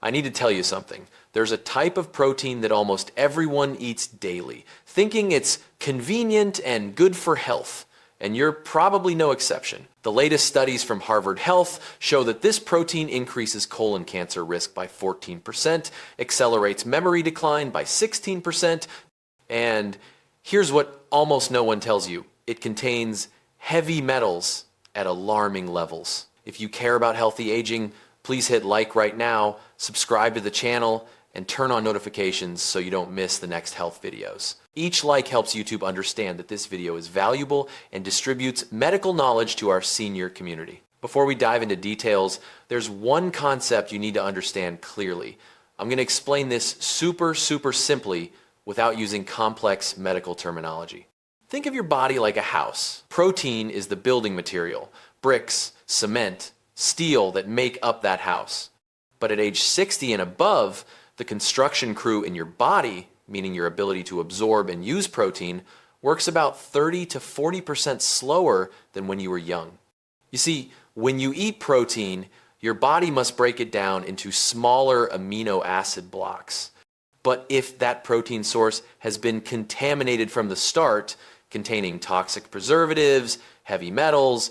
I need to tell you something. There's a type of protein that almost everyone eats daily, thinking it's convenient and good for health. And you're probably no exception. The latest studies from Harvard Health show that this protein increases colon cancer risk by 14%, accelerates memory decline by 16%, and here's what almost no one tells you. It contains heavy metals at alarming levels. If you care about healthy aging, please hit like right now, subscribe to the channel, and turn on notifications so you don't miss the next health videos. Each like helps YouTube understand that this video is valuable and distributes medical knowledge to our senior community. Before we dive into details, there's one concept you need to understand clearly. I'm going to explain this super simply without using complex medical terminology. Think of your body like a house. Protein is the building material, bricks, cement, steel that make up that house. But at age 60 and above, the construction crew in your body, meaning your ability to absorb and use protein, works about 30 to 40% slower than when you were young. You see, when you eat protein, your body must break it down into smaller amino acid blocks. But if that protein source has been contaminated from the start, containing toxic preservatives, heavy metals,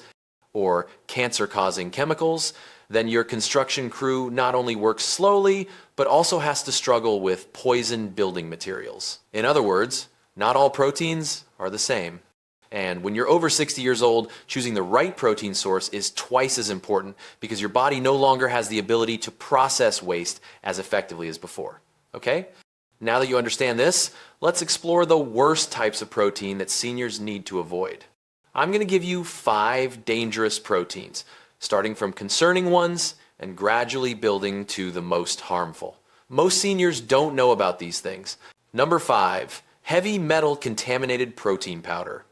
or cancer-causing chemicals, then your construction crew not only works slowly, but also has to struggle with poison building materials. In other words, not all proteins are the same. And when you're over 60 years old, choosing the right protein source is twice as important because your body no longer has the ability to process waste as effectively as before. Okay? Now that you understand this, let's explore the worst types of protein that seniors need to avoid. I'm going to give you 5 dangerous proteins, starting from concerning ones and gradually building to the most harmful. Most seniors don't know about these things. Number 5, heavy metal contaminated protein powder.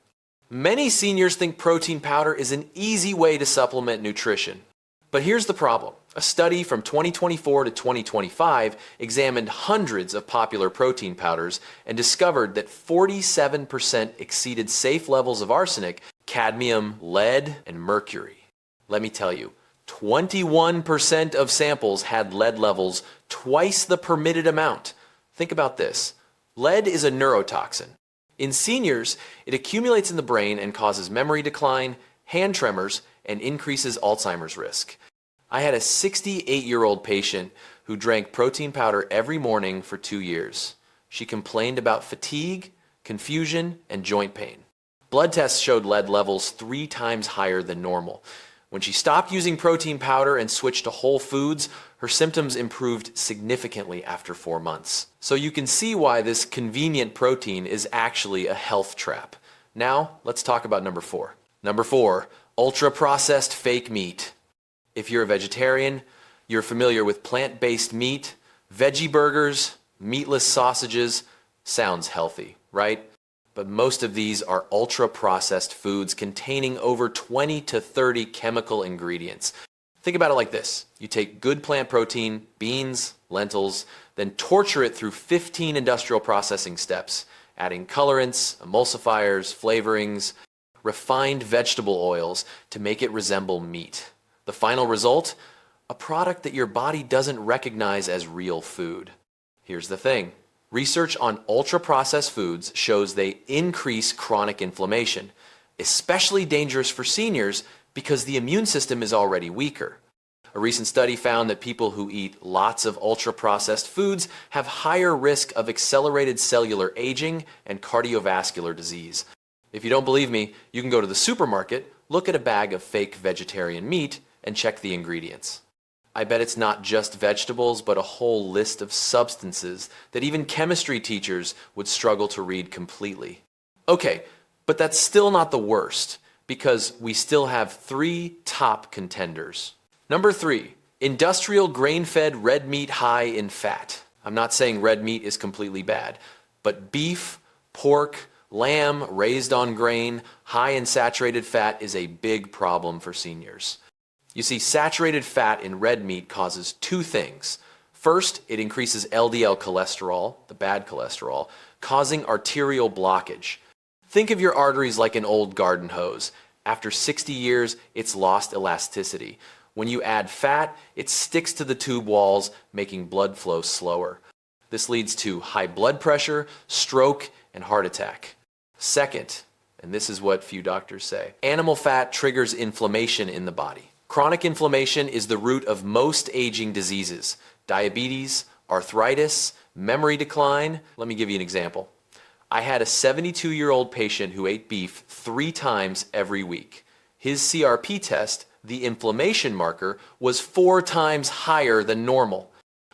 Many seniors think protein powder is an easy way to supplement nutrition. But here's the problem. A study from 2024 to 2025 examined hundreds of popular protein powders and discovered that 47% exceeded safe levels of arsenic, cadmium, lead, and mercury. Let me tell you, 21% of samples had lead levels twice the permitted amount. Think about this. Lead is a neurotoxin. In seniors, it accumulates in the brain and causes memory decline, hand tremors, and increases Alzheimer's risk. I had a 68-year-old patient who drank protein powder every morning for 2 years. She complained about fatigue, confusion, and joint pain. Blood tests showed lead levels 3 times higher than normal. When she stopped using protein powder and switched to whole foods, her symptoms improved significantly after 4 months. So you can see why this convenient protein is actually a health trap. Now, let's talk about number 4. Number 4, ultra-processed fake meat. If you're a vegetarian, you're familiar with plant-based meat, veggie burgers, meatless sausages. Sounds healthy, right? But most of these are ultra-processed foods containing over 20 to 30 chemical ingredients. Think about it like this. You take good plant protein, beans, lentils, then torture it through 15 industrial processing steps, adding colorants, emulsifiers, flavorings, refined vegetable oils to make it resemble meat. The final result? A product that your body doesn't recognize as real food. Here's the thing. Research on ultra-processed foods shows they increase chronic inflammation, especially dangerous for seniors because the immune system is already weaker. A recent study found that people who eat lots of ultra-processed foods have higher risk of accelerated cellular aging and cardiovascular disease. If you don't believe me, you can go to the supermarket, look at a bag of fake vegetarian meat, and check the ingredients. I bet it's not just vegetables, but a whole list of substances that even chemistry teachers would struggle to read completely. Okay, but that's still not the worst, because we still have 3 top contenders. Number 3, industrial grain-fed red meat high in fat. I'm not saying red meat is completely bad, but beef, pork, lamb raised on grain, high in saturated fat is a big problem for seniors. You see, saturated fat in red meat causes 2 things. First, it increases LDL cholesterol, the bad cholesterol, causing arterial blockage. Think of your arteries like an old garden hose. After 60 years, it's lost elasticity. When you add fat, it sticks to the tube walls, making blood flow slower. This leads to high blood pressure, stroke, and heart attack. Second, and this is what few doctors say, animal fat triggers inflammation in the body. Chronic inflammation is the root of most aging diseases: diabetes, arthritis, memory decline. Let me give you an example. I had a 72-year-old patient who ate beef 3 times every week. His CRP test, the inflammation marker, was 4 times higher than normal.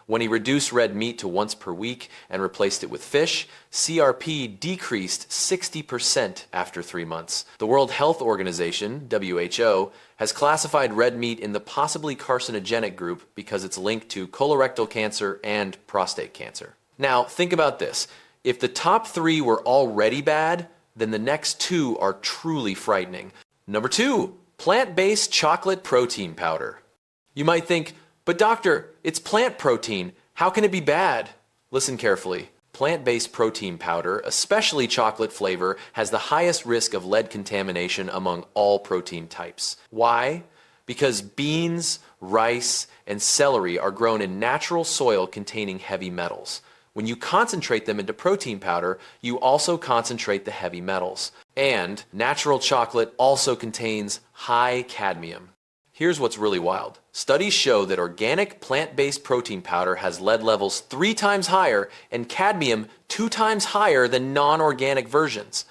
When he reduced red meat to once per week and replaced it with fish, CRP decreased 60% after 3 months. The World Health Organization, WHO, has classified red meat in the possibly carcinogenic group because it's linked to colorectal cancer and prostate cancer. Now, think about this. If the top 3 were already bad, then the next 2 are truly frightening. Number 2, plant-based chocolate protein powder. You might think, but doctor, it's plant protein. How can it be bad? Listen carefully. Plant-based protein powder, especially chocolate flavor, has the highest risk of lead contamination among all protein types. Why? Because beans, rice, and celery are grown in natural soil containing heavy metals. When you concentrate them into protein powder, you also concentrate the heavy metals. And natural chocolate also contains high cadmium. Here's what's really wild. Studies show that organic plant-based protein powder has lead levels 3 times higher and cadmium 2 times higher than non-organic versions.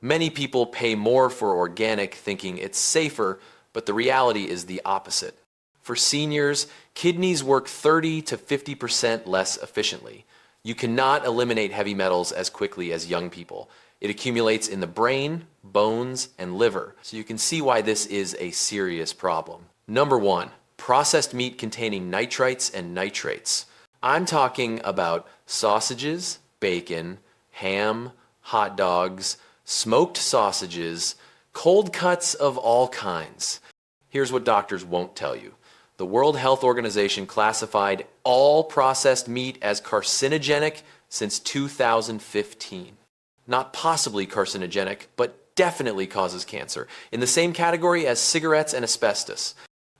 Many people pay more for organic thinking it's safer, but the reality is the opposite. For seniors, kidneys work 30 to 50% less efficiently. You cannot eliminate heavy metals as quickly as young people. It accumulates in the brain, bones, and liver, so you can see why this is a serious problem. Number 1, processed meat containing nitrites and nitrates. I'm talking about sausages, bacon, ham, hot dogs, smoked sausages, cold cuts of all kinds. Here's what doctors won't tell you. The World Health Organization classified all processed meat as carcinogenic since 2015. Not possibly carcinogenic, but definitely causes cancer, in the same category as cigarettes and asbestos.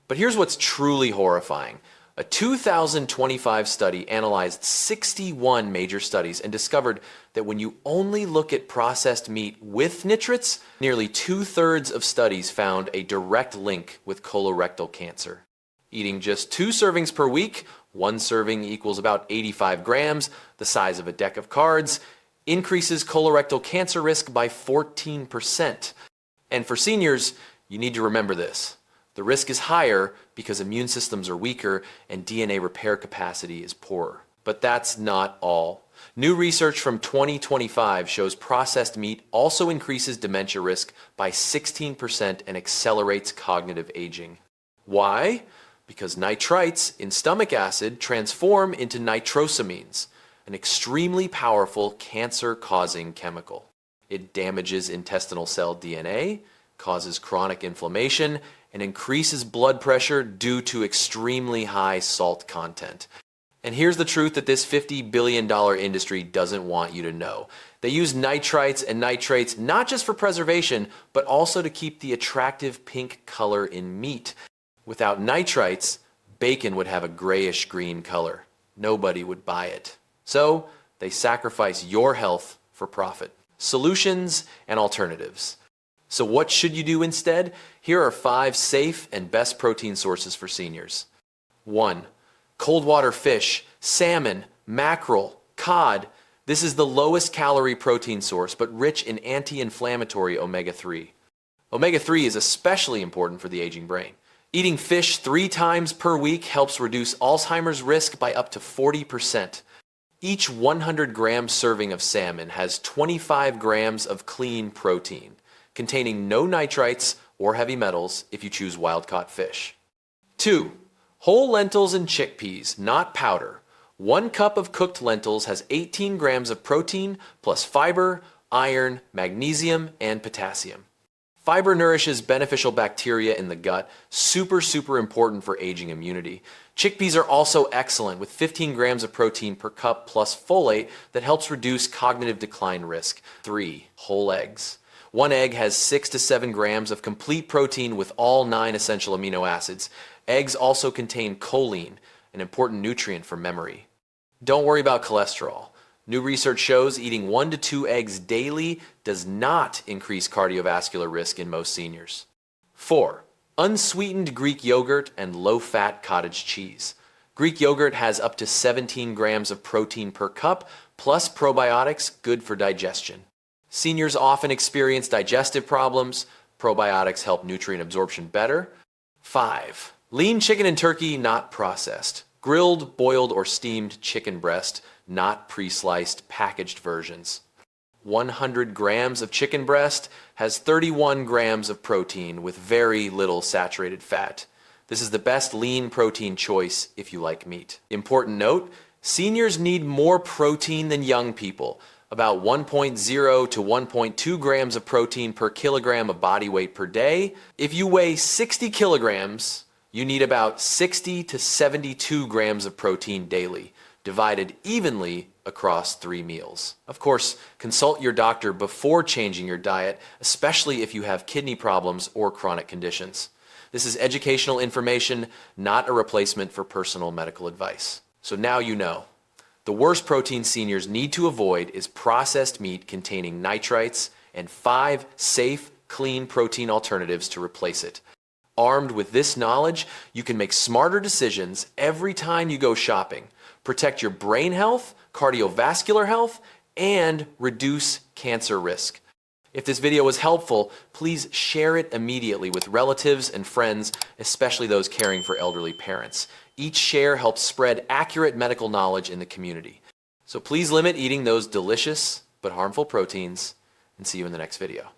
But here's what's truly horrifying. A 2025 study analyzed 61 major studies and discovered that when you only look at processed meat with nitrates, nearly 2/3 of studies found a direct link with colorectal cancer. Eating just 2 servings per week, 1 serving equals about 85 grams, the size of a deck of cards, increases colorectal cancer risk by 14%. And for seniors, you need to remember this. The risk is higher because immune systems are weaker and DNA repair capacity is poorer. But that's not all. New research from 2025 shows processed meat also increases dementia risk by 16% and accelerates cognitive aging. Why? Because nitrites in stomach acid transform into nitrosamines, an extremely powerful cancer-causing chemical. It damages intestinal cell DNA, causes chronic inflammation, and increases blood pressure due to extremely high salt content. And here's the truth that this $50 billion industry doesn't want you to know. They use nitrites and nitrates not just for preservation, but also to keep the attractive pink color in meat. Without nitrites, bacon would have a grayish-green color. Nobody would buy it. So they sacrifice your health for profit. Solutions and alternatives. So what should you do instead? Here are 5 safe and best protein sources for seniors. 1. Cold water fish, salmon, mackerel, cod. This is the lowest calorie protein source, but rich in anti-inflammatory omega-3. Omega-3 is especially important for the aging brain. Eating fish 3 times per week helps reduce Alzheimer's risk by up to 40%. Each 100-gram serving of salmon has 25 grams of clean protein, containing no nitrites or heavy metals if you choose wild-caught fish. 2. Whole lentils and chickpeas, not powder. 1 cup of cooked lentils has 18 grams of protein plus fiber, iron, magnesium, and potassium. Fiber nourishes beneficial bacteria in the gut, super important for aging immunity. Chickpeas are also excellent with 15 grams of protein per cup plus folate that helps reduce cognitive decline risk. 3. Whole eggs. 1 egg has 6 to 7 grams of complete protein with all 9 essential amino acids. Eggs also contain choline, an important nutrient for memory. Don't worry about cholesterol. New research shows eating 1 to 2 eggs daily does not increase cardiovascular risk in most seniors. 4. Unsweetened Greek yogurt and low-fat cottage cheese. Greek yogurt has up to 17 grams of protein per cup, plus probiotics, good for digestion. Seniors often experience digestive problems. Probiotics help nutrient absorption better. 5. Lean chicken and turkey, not processed. Grilled, boiled, or steamed chicken breast, not pre-sliced, packaged versions. 100 grams of chicken breast has 31 grams of protein with very little saturated fat. This is the best lean protein choice if you like meat. Important note, seniors need more protein than young people, about 1.0 to 1.2 grams of protein per kilogram of body weight per day. If you weigh 60 kilograms, you need about 60 to 72 grams of protein daily, divided evenly across 3 meals. Of course, consult your doctor before changing your diet, especially if you have kidney problems or chronic conditions. This is educational information, not a replacement for personal medical advice. So now you know. The worst protein seniors need to avoid is processed meat containing nitrites and 5 safe, clean protein alternatives to replace it. Armed with this knowledge, you can make smarter decisions every time you go shopping, protect your brain health, cardiovascular health, and reduce cancer risk. If this video was helpful, please share it immediately with relatives and friends, especially those caring for elderly parents. Each share helps spread accurate medical knowledge in the community. So please limit eating those delicious but harmful proteins, and see you in the next video.